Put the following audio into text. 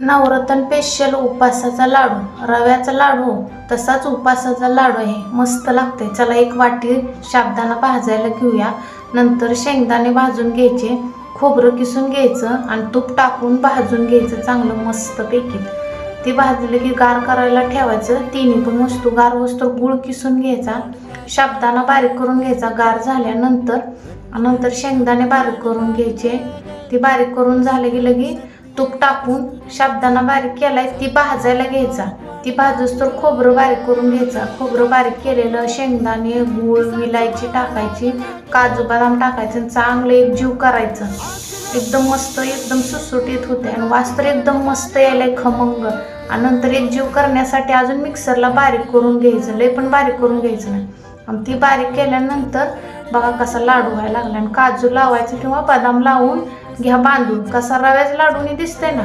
नवरत्न special उपासाचा लाडू, रव्याचा लाडू तसाच उपासाचा लाडू आहे, मस्त लागते। चला एक वाटी साबुदाणा भाजायला घेऊया। नंतर शेंगदाणे भाजून घ्यायचे, खोबरं किसून घ्यायचं आणि तूप टाकून भाजून घ्यायचं चांगलं मस्तपैकी। ती भाजलं की गार करायला ठेवायचं। तिन्ही पण वस्तू गार वस्तू गुळ किसून घ्यायचा, साबुदाणा बारीक करून घ्यायचा गार झाल्यानंतर शेंगदाणे बारीक करून घ्यायचे। ती बारीक करून झाले की लगी तूप टाकून साबुदाणा बारीक केलाय ती भाजायला घ्यायचा। ती भाजूस तर खोबरं बारीक करून घ्यायचा। खोबरं बारीक केलेलं, शेंगदाणे, गूळ, विलायची टाकायची, काजू बदाम टाकायचं, चांगलं एक जीव करायचं। एकदम मस्त, एकदम सुटसुटीत होते आणि वास तर एकदम मस्त यायलाय खमंग। आणि नंतर एक जीव करण्यासाठी अजून मिक्सरला बारीक करून घ्यायचं, लय पण बारीक करून घ्यायचं नाही। आणि ती बारीक केल्यानंतर बघा कसा लाडू व्हायला लागला। आणि काजू लावायचं किंवा बदाम लावून घ्या बांधून, कसा रव्याचा लाडूनी दिसतंय ना।